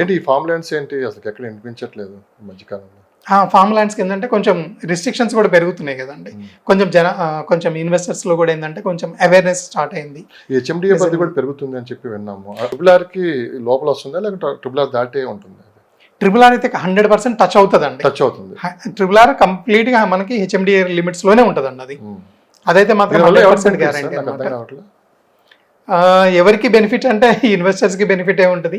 ఏంటి ఈ form lands ఏంటి అసలు ఎక్కడ వినిపించట్లేదు ఈ మధ్యకాలంలో? ఫామ్ ల్యాండ్స్కి ఏంటంటే కొంచెం రిస్ట్రిక్షన్స్ కూడా పెరుగుతున్నాయి కదండి. కొంచెం ఇన్వెస్టర్స్లో కూడా ఏంటంటే కొంచెం అవేర్నెస్ స్టార్ట్ అయింది. ఈ హెచ్ఎండిఏ పరిధి కూడా పెరుగుతుంది అని చెప్పి విన్నాము. ట్రిపుల్ లోపల వస్తుందా లేకపోతే ట్రిపుల్ ఆర్ దాటే ఉంటుంది? ట్రిపుల్ ఆర్ అయితే 100% టచ్ అవుతుందండి. టచ్ అవుతుంది. ట్రిపుల్ ఆర్ కంప్లీట్గా మనకి హెచ్ఎండిఏ లిమిట్స్లోనే ఉంటుందండి. అది అదైతే మాత్రం 100% గ్యారంటీ అన్నమాట. ఎవరికి బెనిఫిట్ అంటే ఇన్వెస్టర్స్కి బెనిఫిటే ఉంటుంది.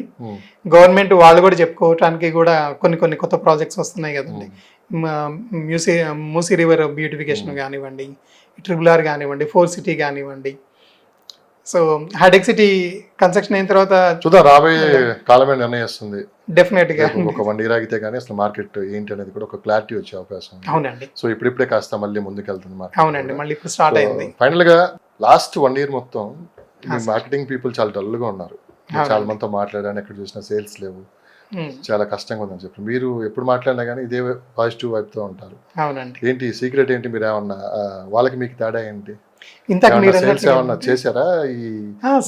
గవర్నమెంట్ వాళ్ళు కూడా చెప్పుకోవటానికి కూడా కొన్ని కొత్త ప్రాజెక్ట్స్ వస్తున్నాయి కదండి. మూసీ రివర్ బ్యూటిఫికేషన్ కానివ్వండి, ట్రిపుల్ ఆర్ కానివ్వండి, 4 సిటీ కానివ్వండి. సో హైటెక్ సిటీ కన్స్ట్రక్షన్ అయిన తర్వాత చూద్దాం, రాబోయే కాలమే నిర్ణయిస్తుంది. డెఫినెట్గా ఒక 1 year ఆగితే కానీ అసలు మార్కెట్ ఏంటి అనేది కూడా ఒక క్లారిటీ వచ్చే అవకాశం. అవునండి. సో ఇప్పుడిప్పుడే కాస్త మళ్ళీ ముందుకు వెళ్తుంది మార్కెట్. అవునండి, మళ్ళీ ఇప్పుడు స్టార్ట్ అయింది. ఫైనల్ గా లాస్ట్ 1 year మొత్తం మార్కెటింగ్ పీపుల్ చాలా డల్ గా ఉన్నారు. చాలా మందితో మాట్లాడాను, ఎక్కడ చూసినా సేల్స్ లేవు, చాలా కష్టంగా ఉందని చెప్పి. మీరు ఎప్పుడు మాట్లాడినా కానీ ఇదే పాజిటివ్ వైపుతో ఉంటారు. అవునండి. ఏంటి సీక్రెట్ ఏంటి? మీరు ఏమన్నా వాళ్ళకి మీకు తేడా ఏంటి? ఇంతకు మీరు సేల్స్ ఏమన్నా చేశారా?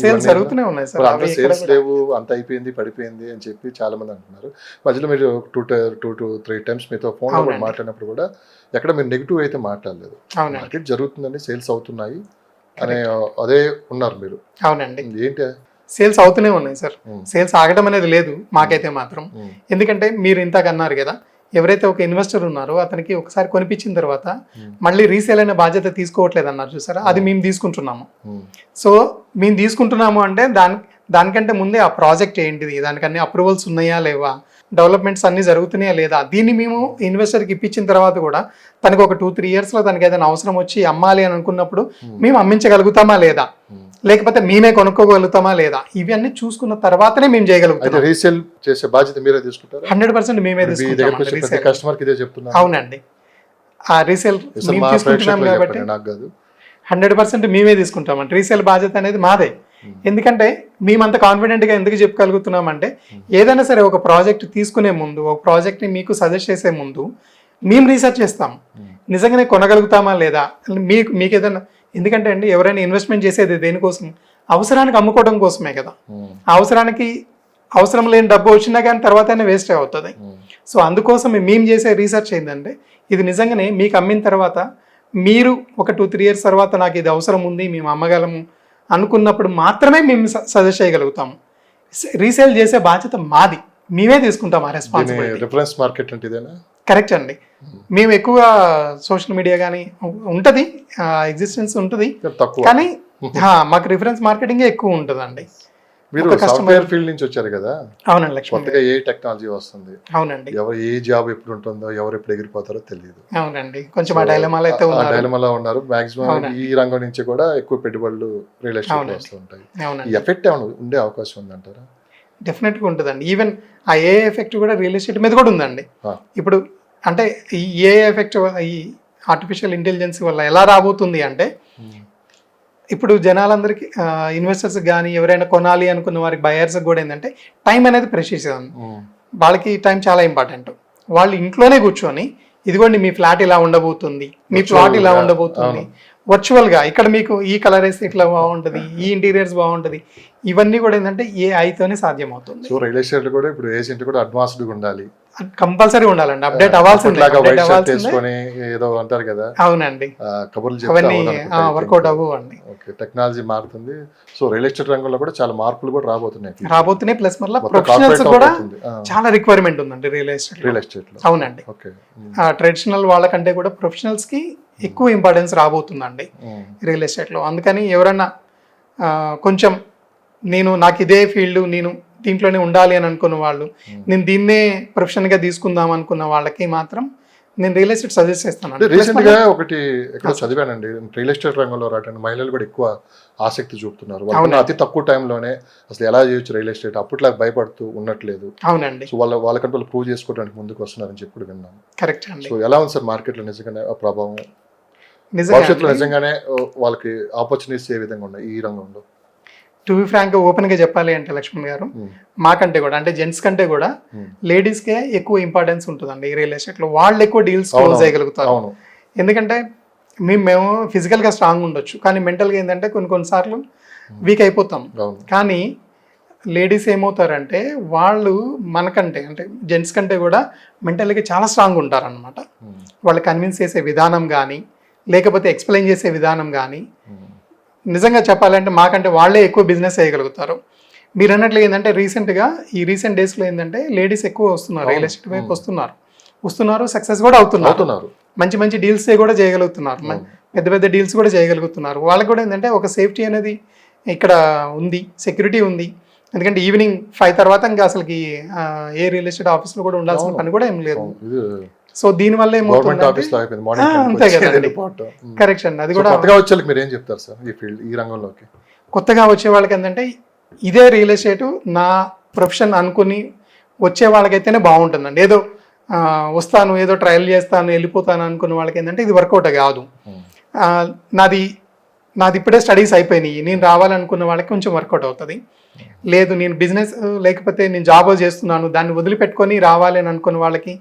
సేల్స్ జరుగుతూనే ఉన్నాయి సార్. అంత సేల్స్ లేవు, అంత అయిపోయింది, పడిపోయింది అని చెప్పి చాలా మంది అంటున్నారు. మధ్యలో మీరు 2 to 3 times మీతో ఫోన్ లో కూడా మాట్లాడినప్పుడు కూడా ఎక్కడ మీరు నెగిటివ్ అయితే మాట్లాడలేదు. మార్కెట్ జరుగుతుందండి, సేల్స్ అవుతున్నాయి అనే అదే ఉన్నారు మీరు. అవునండి. ఏంటి సేల్స్ అవుతూనే ఉన్నాయి సార్. సేల్స్ ఆగడం అనేది లేదు మాకైతే మాత్రం. ఎందుకంటే మీరు ఇంతకు అన్నారు కదా, ఎవరైతే ఒక ఇన్వెస్టర్ ఉన్నారో అతనికి ఒకసారి కొనిపించిన తర్వాత మళ్ళీ రీసేల్ అయిన బాధ్యత తీసుకోవట్లేదు అన్నారు చూసారా, అది మేము తీసుకుంటున్నాము. సో మేము తీసుకుంటున్నాము అంటే దానికంటే ముందే ఆ ప్రాజెక్ట్ ఏంటిది, దానికి అన్ని అప్రూవల్స్ ఉన్నాయా లేవా, డెవలప్మెంట్స్ అన్ని జరుగుతున్నాయా లేదా, దీన్ని మేము ఇన్వెస్టర్కి ఇప్పించిన తర్వాత కూడా తనకు ఒక 2-3 yearsలో తనకి ఏదైనా అవసరం వచ్చి అమ్మాలి అని అనుకున్నప్పుడు మేము అమ్మించగలుగుతామా లేదా, లేకపోతే మేమే కొనుక్కోగలుగుతామా లేదా, ఇవన్నీ చూసుకున్న తర్వాతనే మేము చేయగలుగుతాం. రీసేల్ చేసే బాధ్యత మీరే తీసుకుంటారు? 100% మేమే తీసుకుంటాం. అవునండి. ఆ రీసేల్ మేము తీసుకుంటున్నాం కాబట్టి 100% మేమే తీసుకుంటామండి. రీసేల్ బాధ్యత అనేది మాదే. ఎందుకంటే మేమంత కాన్ఫిడెంట్గా ఎందుకు చెప్పగలుగుతున్నామంటే, ఏదైనా సరే ఒక ప్రాజెక్ట్ తీసుకునే ముందు, ఒక ప్రాజెక్ట్ని మీకు సజెస్ట్ చేసే ముందు మేము రీసెర్చ్ చేస్తాం. నిజంగానే కొనగలుగుతామా లేదా, మీకు ఏదైనా, ఎందుకంటే అండి ఎవరైనా ఇన్వెస్ట్మెంట్ చేసేది దేనికోసం, అవసరానికి అమ్ముకోవడం కోసమే కదా. అవసరం లేని డబ్బు వచ్చినా కానీ తర్వాత వేస్ట్ అవుతుంది. సో అందుకోసం మేము చేసే రీసెర్చ్ ఏంటంటే, ఇది నిజంగానే మీకు అమ్మిన తర్వాత మీరు ఒక 2-3 years తర్వాత నాకు ఇది అవసరం ఉంది, మేము అమ్మగలము అనుకున్నప్పుడు మాత్రమే మేము సజెస్ట్ చేయగలుగుతాము. రీసేల్ చేసే బాధ్యత మాది, మేమే తీసుకుంటాం ఆ రెస్పాన్సిబిలిటీ. రిఫరెన్స్ మార్కెట్ అంటే ఇదేనా? కరెక్ట్ అండి. మేము ఎక్కువ సోషల్ మీడియా కానీ ఉంటుంది, ఎగ్జిస్టెన్స్ ఉంటుంది, కానీ మాకు రిఫరెన్స్ మార్కెటింగ్ ఎక్కువ ఉంటుందండి. మీరు సాఫ్ట్వేర్ ఫీల్డ్ నుంచి వచ్చారు కదా. అవునండి. కొత్తగా ఏ టెక్నాలజీ వస్తుంది, అవునండి, ఎవరు ఏ జాబ్ ఎప్పుడు ఉంటుందో, ఎవరు ఎప్పుడు ఎగిరిపోతారో తెలియదు. అవునండి, కొంచెం ఆ డైలమాలో అయితే డైలమాలో ఉన్నారు. మాక్సిమం ఈ రంగం నుంచి కూడా ఎక్కువ పెట్టుబడులు రియల్ ఎస్టేట్ వస్తూ ఉంటాయి. ఈ ఎఫెక్ట్ ఏమైనా ఉండే అవకాశం ఉందంటారా? డెఫినెట్గా ఉంటుందండి. ఈవెన్ ఆ ఏ ఎఫెక్ట్ కూడా రియల్ ఎస్టేట్ మీద కూడా ఉందండి. ఇప్పుడు అంటే ఈ ఏ ఎఫెక్ట్ ఈ ఆర్టిఫిషియల్ ఇంటెలిజెన్స్ వల్ల ఎలా రాబోతుంది అంటే, ఇప్పుడు జనాలందరికీ ఇన్వెస్టర్స్ కానీ ఎవరైనా కొనాలి అనుకున్న వారికి బయర్స్ కూడా ఏంటంటే టైం అనేది ప్రెషియస్. వాళ్ళకి టైం చాలా ఇంపార్టెంట్. వాళ్ళు ఇంట్లోనే కూర్చొని ఇదిగోండి మీ ఫ్లాట్ ఇలా ఉండబోతుంది, మీ ప్లాట్ ఇలా ఉండబోతుంది, వర్చువల్గా ఇక్కడ మీకు ఈ కలర్ వేస్తే ఇట్లా బాగుంటుంది, ఈ ఇంటీరియర్స్ బాగుంటుంది, ఇవన్నీ కూడా ఏంటంటే ఏఐతోనే సాధ్యమవుతుంది. సో రియల్ ఎస్టేట్ కూడా ఇప్పుడు ఏజెంట్ కూడా అడ్వాన్స్డ్గా ఉండాలి, కంపల్సరీ ఉండాలండి, అప్డేట్ అవ్వాల్సిందే. ఏదో అంటారు కదా. అవునండి, కబుర్లు అవన్నీ వర్కౌట్ అవ్వండి. టెక్నాలజీ మారుతుంది. సో రియల్ ఎస్టేట్ రంగంలో కూడా చాలా మార్పులు కూడా రాబోతున్నాయి. ప్లస్ మళ్ళీ ప్రొఫెషనల్స్ కూడా చాలా రిక్వైర్మెంట్ ఉందండి రియల్ ఎస్టేట్ లో. అవునండి, ట్రెడిషనల్ వాళ్ళకంటే కూడా ప్రొఫెషనల్స్ కి ఎక్కువ ఇంపార్టెన్స్ రాబోతుందండి రియల్ ఎస్టేట్ లో. అందుకని ఎవరన్నా కొంచెం నాకు ఇదే ఫీల్డ్, నేను దీంట్లోనే ఉండాలి అని అనుకున్న వాళ్ళు, నేను దీన్నే ప్రొఫెషన్గా తీసుకుందాం అనుకున్న వాళ్ళకి మాత్రం నేను రియల్ ఎస్టేట్ సజెస్ట్ చేస్తాను. రీసెంట్గా ఒకటి ఎక్కడ చదివానండి, రియల్ ఎస్టేట్ రంగంలో రావడానికి మహిళలు కూడా ఎక్కువ ఆసక్తి చూపుతున్నారు. వాళ్ళు అతి తక్కువ టైంలోనే అసలు ఎలా చేయొచ్చు రియల్ ఎస్టేట్, అప్పట్లో భయపడుతూ ఉండట్లేదు. అవునండి. సో వాళ్ళకంటే వాళ్ళు ప్రూవ్ చేసుకోవడానికి ముందుకు వస్తున్నారని చెప్పి విన్నాను. కరెక్ట్ అండి. సో ఎలా ఉంది సార్ మార్కెట్లో నిజంగానే ఆ ప్రభావం, భవిష్యత్తులో నిజంగానే వాళ్ళకి ఆపర్చునిటీస్ ఏ విధంగా ఉన్నాయి ఈ రంగంలో? టు బి ఫ్రాంక్ ఓపెన్గా చెప్పాలి అంటే లక్ష్మణ్ గారు, మాకంటే కూడా అంటే జెంట్స్ కంటే కూడా లేడీస్కే ఎక్కువ ఇంపార్టెన్స్ ఉంటుందండి ఈ రియల్ ఎస్టేట్లో. వాళ్ళు ఎక్కువ డీల్స్ క్లోజ్ చేయగలుగుతారు. ఎందుకంటే మేము ఫిజికల్గా స్ట్రాంగ్ ఉండొచ్చు, కానీ మెంటల్గా ఏంటంటే కొన్నిసార్లు వీక్ అయిపోతాం. కానీ లేడీస్ ఏమవుతారంటే వాళ్ళు మనకంటే అంటే జెంట్స్ కంటే కూడా మెంటల్గా చాలా స్ట్రాంగ్ ఉంటారనమాట. వాళ్ళు కన్విన్స్ చేసే విధానం కానీ లేకపోతే ఎక్స్ప్లెయిన్ చేసే విధానం కానీ నిజంగా చెప్పాలంటే మాకంటే వాళ్ళే ఎక్కువ బిజినెస్ చేయగలుగుతారు. మీరు అన్నట్లు ఏంటంటే ఈ రీసెంట్ డేస్లో ఏంటంటే లేడీస్ ఎక్కువ వస్తున్నారు, రియల్ ఎస్టేట్ వైపు వస్తున్నారు, సక్సెస్ కూడా అవుతున్నారు, మంచి మంచి డీల్స్ కూడా చేయగలుగుతున్నారు, పెద్ద పెద్ద డీల్స్ కూడా చేయగలుగుతున్నారు. వాళ్ళకి కూడా ఏంటంటే ఒక సేఫ్టీ అనేది ఇక్కడ ఉంది, సెక్యూరిటీ ఉంది. ఎందుకంటే ఈవినింగ్ 5 తర్వాత ఇంకా అసలుకి ఏ రియల్ ఎస్టేట్ ఆఫీస్లో కూడా ఉండాల్సిన పని కూడా ఏం లేదు. సో దీనివల్ల ఏమవుతుంది అంతే కదండి, కరెక్ట్ అండి. అది కూడా మీరు ఏం చెప్తారు సార్ ఈ ఫీల్డ్, ఈ రంగంలోకి కొత్తగా వచ్చే వాళ్ళకి ఏంటంటే ఇదే రియల్ ఎస్టేట్ నా ప్రొఫెషన్ అనుకుని వచ్చే వాళ్ళకైతేనే బాగుంటుందండి. ఏదో వస్తాను, ఏదో ట్రయల్ చేస్తాను, వెళ్ళిపోతాను అనుకున్న వాళ్ళకి ఏంటంటే ఇది వర్కౌట్ కాదు. నాది ఇప్పుడే స్టడీస్ అయిపోయినాయి, నేను రావాలనుకున్న వాళ్ళకి కొంచెం వర్కౌట్ అవుతుంది. లేదు నేను బిజినెస్ లేకపోతే నేను జాబ్ చేస్తున్నాను, దాన్ని వదిలిపెట్టుకొని రావాలి అని అనుకున్న వాళ్ళకి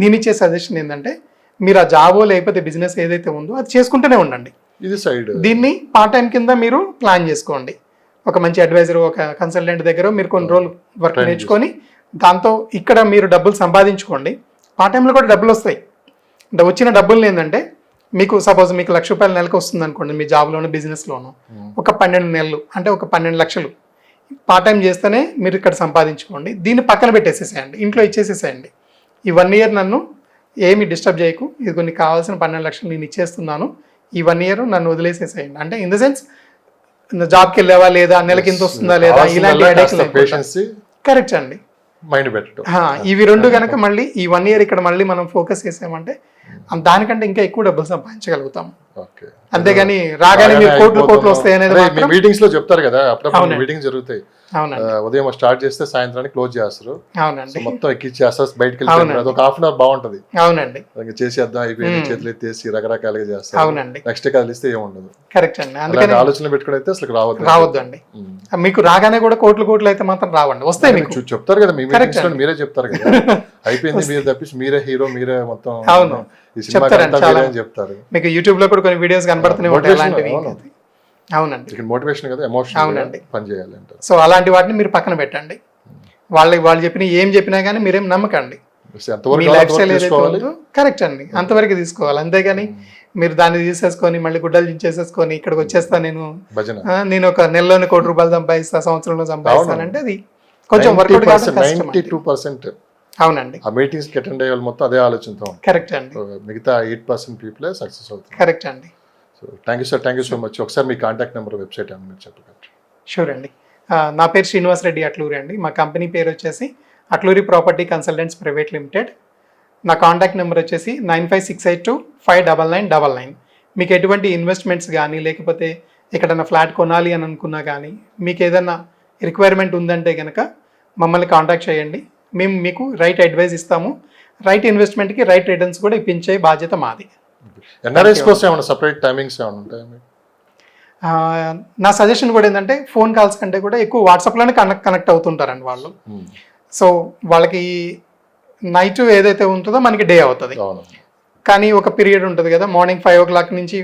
నేను ఇచ్చే సజెషన్ ఏంటంటే మీరు ఆ జాబో లేకపోతే బిజినెస్ ఏదైతే ఉందో అది చేసుకుంటూనే ఉండండి. ఇది సైడ్ దీన్ని పార్ట్ టైం కింద మీరు ప్లాన్ చేసుకోండి. ఒక మంచి అడ్వైజర్, ఒక కన్సల్టెంట్ దగ్గర మీరు కొన్ని రోజులు వర్క్ నేర్చుకొని దాంతో ఇక్కడ మీరు డబ్బులు సంపాదించుకోండి. పార్ట్ టైంలో కూడా డబ్బులు వస్తాయి. అంటే వచ్చిన డబ్బులు ఏంటంటే మీకు సపోజ్ మీకు ₹1,00,000 నెలకు వస్తుంది అనుకోండి, మీ జాబ్లోనూ బిజినెస్లోనూ ఒక 12 నెలలు అంటే ఒక 12 లక్షలు పార్ట్ టైం చేస్తేనే మీరు ఇక్కడ సంపాదించుకోండి. దీన్ని పక్కన పెట్టేసేసేయండి, ఇంట్లో ఇచ్చేసేసేయండి. ఈ 1 ఇయర్ నన్ను ఏమి డిస్టర్బ్ చేయకు, ఇది కొన్ని కావాల్సిన 12 లక్షలు నేను ఇచ్చేస్తున్నాను, ఈ 1 ఇయర్ నన్ను వదిలేసేసేయండి. అంటే ఇన్ ద సెన్స్ జాబ్కి వెళ్ళావా లేదా, నెలకి ఇంత వస్తుందా లేదా, ఇలాంటి కరెక్ట్ అండి. మైండ్ పెట్టడం ఇవి రెండు కనుక మళ్ళీ ఈ 1 ఇయర్ ఇక్కడ మళ్ళీ మనం ఫోకస్ చేసామంటే దానికంటే ఇంకా ఎక్కువ డబ్బులు సంపాదించగలుగుతాం. అంతేగాని రాగానే మీరు కోట్లు వస్తాయి అనేది మీటింగ్స్ లో చెప్తారు కదా, అప్పుడప్పుడు మీటింగ్స్ జరుగుతాయి, ఉదయం స్టార్ట్ చేస్తే సాయంత్రానికి క్లోజ్ చేస్తారు. అవునండి, మొత్తం ఎక్కిచ్చేస్తారు, బయటకి వెళ్ళి ఒక హాఫ్ అన్ అవర్ బాగుంటది. అవునండి, చేసేద్దాం అయిపోయింది, చేతులు ఎత్తేసి రకరకాలుగా చేస్తారు. అవునండి, నెక్స్ట్ కదిలిస్తే ఏముండదు. కరెక్ట్ అండి. అందుకని ఆలోచన పెట్టుకుని అయితే అసలు రావద్దు అండి. మీకు రాగానే కూడా కోట్లు అయితే మాత్రం రావండి, వస్తాయి మీకు. చెప్తారు కదా మీ మీటింగ్స్ లో, మీరే చెప్తారు కదా అయిపోయింది మీరు తప్పించి మీరే హీరో, మీరే మొత్తం. అవును చెప్తారు. మీకు యూట్యూబ్ లో కూడా కొన్ని వీడియోస్ కనబడుతూనే ఉంటాయి అలాంటివి. అవునండి, మోటివేషన్ కదా, ఎమోషన్ పని చేయాలి అంటారు. సో అలాంటి వాటిని మీరు పక్కన పెట్టండి. వాళ్ళు చెప్పిన ఏం చెప్పినా కానీ మీరేం నమ్మకండి. మీ లైఫ్ స్టైల్ ఏదైతే ఉందో కరెక్ట్ అండి, అంతవరకు తీసుకోవాలి. అంతేగాని మీరు దాన్ని తీసేసుకొని మళ్ళీ గుడ్డలు దించేసేసుకొని ఇక్కడికి వచ్చేస్తా, నేను ఒక నెలలోనే ₹1,00,000 సంపాదిస్తా, సంవత్సరంలో సంపాదిస్తానంటే అది కొంచెం వర్కౌట్ కాదు. 92% అవునండి, ఆ మీటింగ్స్ కి అటెండ్ అయ్యే వాళ్ళు మొత్తం అదే ఆలోచనతో. కరెక్ట్ అండి. మిగతా 8% పీపుల్ సక్సెస్ అవుతారు. కరెక్ట్ అండి. So thank you sir, thank you so much. ఒకసారి మీ కాంటాక్ట్ నెంబర్, వెబ్సైట్ అని మీరు చెప్పగలరు? షూర్ అండి. నా పేరు శ్రీనివాస్ రెడ్డి అట్లూరి అండి. మా కంపెనీ పేరు వచ్చేసి Atluri property consultants private limited. నా కాంటాక్ట్ నెంబర్ వచ్చేసి 9568259999. మీకు ఎటువంటి ఇన్వెస్ట్మెంట్స్ కానీ లేకపోతే ఎక్కడైనా ఫ్లాట్ కొనాలి అని అనుకున్నా కానీ మీకు ఏదైనా రిక్వైర్మెంట్ ఉందంటే కనుక మమ్మల్ని కాంటాక్ట్ చేయండి. మేము మీకు రైట్ అడ్వైస్ ఇస్తాము. రైట్ ఇన్వెస్ట్మెంట్కి రైట్ రిటర్న్స్ కూడా ఇప్పించే బాధ్యత మాది. ఎన్ఆర్ఐస్ కోసం ఏమైనా సెపరేట్ టైమింగ్స్ ఏమైనా ఉంటాయా? నా సజెషన్ కూడా ఏంటంటే ఫోన్ కాల్స్ కంటే కూడా ఎక్కువ వాట్సాప్లోనే కనెక్ట్ అవుతుంటారండి వాళ్ళు. సో వాళ్ళకి నైట్ ఏదైతే ఉంటుందో మనకి డే అవుతుంది. కానీ ఒక పీరియడ్ ఉంటుంది కదా, మార్నింగ్ 5 o'clock నుంచి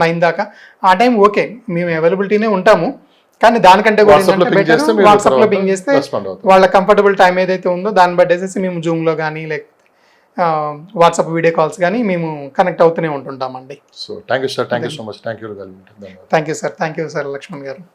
9 దాకా, ఆ టైం ఓకే మేము అవైలబిలిటీనే ఉంటాము. కానీ దానికంటే కూడా వాట్సాప్లో పింగ్ చేస్తే వాళ్ళ కంఫర్టబుల్ టైం ఏదైతే ఉందో దాన్ని బట్టేసేసి మేము జూమ్లో కానీ లేకపోతే వాట్సాప్ వీడియో కాల్స్ కానీ మేము కనెక్ట్ అవుతూనే ఉంటుంటామండి. So thank you sir, thank you so much. Thank you sir, thank you sir Lakshman గారు.